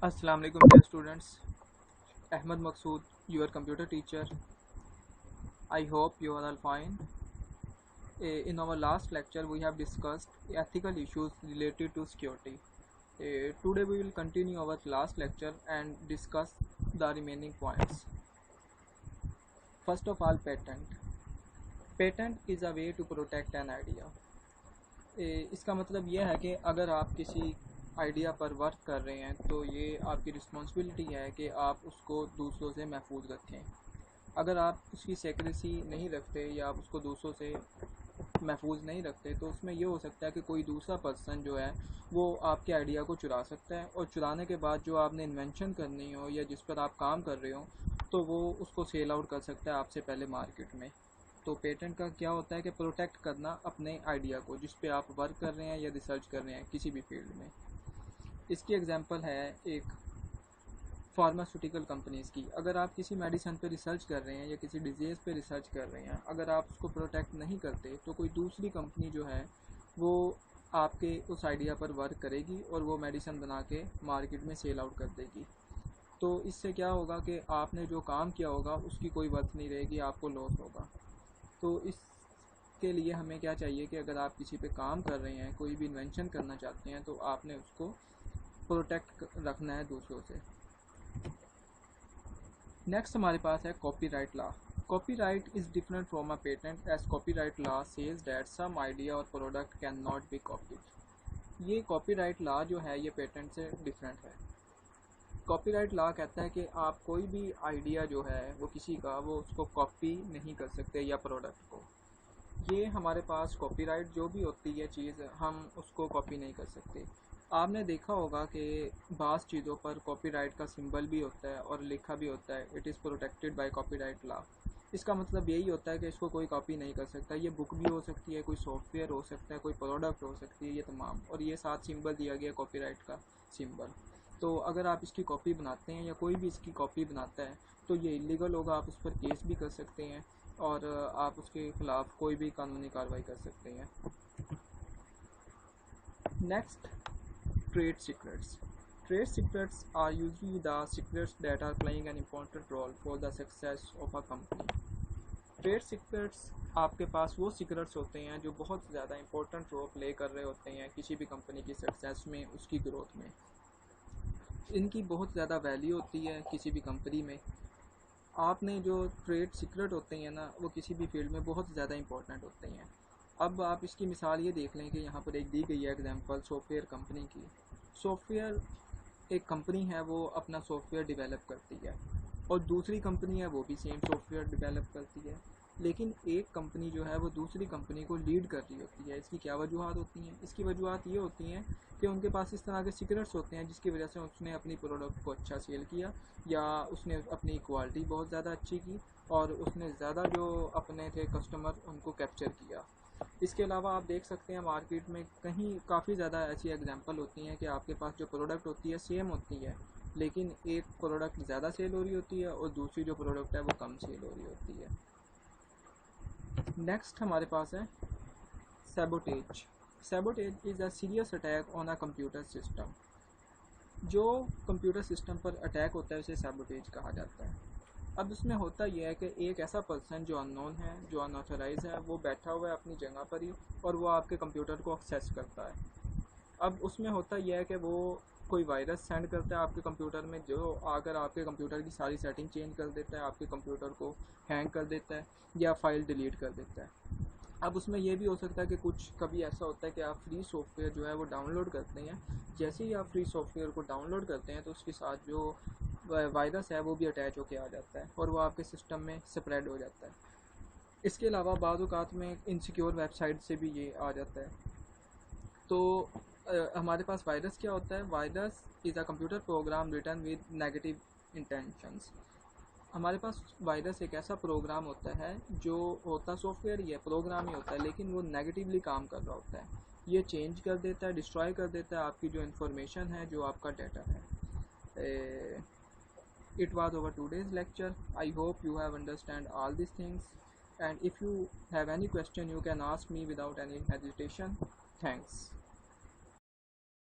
Assalamu alaikum dear students. Ahmed Maqsood, your computer teacher. I hope you are all fine. In our last lecture, we have discussed ethical issues related to security. Today, we will continue our last lecture and discuss the remaining points. First of all, patent. Patent is a way to protect an idea. इसका मतलब ये है कि अगर आप किसी idea पर work कर रहे हैं तो ये आपकी रिस्पॉन्सिबिलिटी है कि आप उसको दूसरों से महफूज रखें। अगर आप उसकी सेक्रेसी नहीं रखते या आप उसको दूसरों से महफूज नहीं रखते तो उसमें ये हो सकता है कि कोई दूसरा पर्सन जो है वो आपके आइडिया को चुरा सकता है, और चुराने के बाद जो आपने इन्वेंशन करनी हो या जिस पर आप काम कर रहे हो तो वो उसको सेल आउट कर सकता है आपसे पहले मार्केट में। तो पेटेंट का क्या होता है कि प्रोटेक्ट करना अपने आइडिया को जिस पे आप वर्क कर रहे हैं या रिसर्च कर रहे हैं किसी भी फील्ड में। इसकी एग्जांपल है एक फार्मास्यूटिकल कंपनीज़ की। अगर आप किसी मेडिसिन पे रिसर्च कर रहे हैं या किसी डिजीज़ पे रिसर्च कर रहे हैं, अगर आप उसको प्रोटेक्ट नहीं करते तो कोई दूसरी कंपनी जो है वो आपके उस आइडिया पर वर्क करेगी और वो मेडिसिन बना के मार्केट में सेल आउट कर देगी। तो इससे क्या होगा कि आपने जो काम किया होगा उसकी कोई वर्थ नहीं रहेगी, आपको लॉस होगा। तो इसके लिए हमें क्या चाहिए कि अगर आप किसी पे काम कर रहे हैं, कोई भी इन्वेंशन करना चाहते हैं, तो आपने उसको प्रोटेक्ट रखना है दूसरों से। नेक्स्ट हमारे पास है copyright law. Copyright is different from a patent as copyright law says that some idea और product can not be copied. ये कॉपीराइट लॉ जो है ये पेटेंट से डिफरेंट है। कॉपीराइट लॉ कहता है कि आप कोई भी आइडिया जो है वो किसी का वो उसको कॉपी नहीं कर सकते या प्रोडक्ट को। ये हमारे पास कॉपीराइट जो भी होती है चीज़ हम उसको कॉपी नहीं कर सकते। आपने देखा होगा कि बाज़ चीज़ों पर कॉपीराइट का सिंबल भी होता है और लिखा भी होता है it is protected by copyright law. इसका मतलब यही होता है कि इसको कोई कॉपी नहीं कर सकता। ये बुक भी हो सकती है, कोई सॉफ्टवेयर हो सकता है, कोई प्रोडक्ट हो सकती है, ये तमाम। और ये साथ सिंबल दिया गया कॉपीराइट का सिंबल। तो अगर आप इसकी कॉपी बनाते हैं या कोई भी इसकी कॉपी बनाता है तो ये इलीगल होगा, आप उस पर केस भी कर सकते हैं और आप उसके खिलाफ कोई भी कानूनी कार्रवाई कर सकते हैं। Next, trade secrets. Trade secrets are usually the secrets that are playing an important role for the success of a company. Trade secrets आपके पास वो सीक्रेट्स होते हैं जो बहुत ज़्यादा इंपॉर्टेंट रोल प्ले कर रहे होते हैं किसी भी कंपनी की सक्सेस में, उसकी ग्रोथ में। इनकी बहुत ज़्यादा वैल्यू होती है किसी भी कंपनी में। आपने जो ट्रेड सीक्रेट होते हैं ना वो किसी भी फील्ड में बहुत ज़्यादा इंपॉर्टेंट होते हैं। अब आप इसकी मिसाल ये देख लें कि यहाँ पर एक दी गई है एग्जांपल सॉफ्टवेयर कंपनी की। सॉफ्टवेयर एक कंपनी है वो अपना सॉफ्टवेयर डेवलप करती है और दूसरी कंपनी है वो भी सेम सॉफ्टवेयर डेवलप करती है, लेकिन एक कंपनी जो है वो दूसरी कंपनी को लीड कर रही होती है। इसकी क्या वजूहत होती हैं? इसकी वजूहत ये होती हैं कि उनके पास इस तरह के सीक्रेट्स होते हैं जिसकी वजह से उसने अपनी प्रोडक्ट को अच्छा सेल किया या उसने अपनी क्वालिटी बहुत ज़्यादा अच्छी की और उसने ज़्यादा जो अपने थे कस्टमर उनको कैप्चर किया। इसके अलावा आप देख सकते हैं मार्केट में कहीं काफ़ी ज़्यादा ऐसी एग्जांपल होती हैं कि आपके पास जो प्रोडक्ट होती है सेम होती है, लेकिन एक प्रोडक्ट ज़्यादा सेल हो रही होती है और दूसरी जो प्रोडक्ट है वो कम सेल हो रही होती है। नेक्स्ट हमारे पास है sabotage. Sabotage is a serious attack on a computer system. जो कंप्यूटर सिस्टम पर अटैक होता है उसे सैबोटेज कहा जाता है। अब इसमें होता यह है कि एक ऐसा पर्सन जो अननोन है, जो अनऑथराइज है, वो बैठा हुआ है अपनी जगह पर ही और वो आपके कंप्यूटर को एक्सेस करता है। अब उसमें होता यह है कि वो कोई वायरस सेंड करता है आपके कंप्यूटर में जो आकर आपके कंप्यूटर की सारी सेटिंग चेंज कर देता है, आपके कंप्यूटर को हैंग कर देता है या फाइल डिलीट कर देता है। अब उसमें यह भी हो सकता है कि कुछ कभी ऐसा होता है कि आप फ्री सॉफ्टवेयर जो है वो डाउनलोड करते हैं। जैसे ही आप फ्री सॉफ्टवेयर को डाउनलोड करते हैं तो उसके साथ जो वायरस है वो भी अटैच होकर आ जाता है और वो आपके सिस्टम में स्प्रेड हो जाता है। इसके अलावा बाज़ औक़ात में इनसिक्योर वेबसाइट से भी ये आ जाता है। तो हमारे पास वायरस क्या होता है? Virus is a computer program written with negative intentions. हमारे पास वायरस एक ऐसा प्रोग्राम होता है जो होता सॉफ्टवेयर ही है, प्रोग्राम ही होता है, लेकिन वो नेगेटिवली काम कर रहा होता है। ये चेंज कर देता है, डिस्ट्रॉय कर देता है आपकी जो इन्फॉर्मेशन है, जो आपका डाटा है। It was our today's lecture. I hope you have understand all these things, and if you have any question you can ask me without any hesitation. Thanks.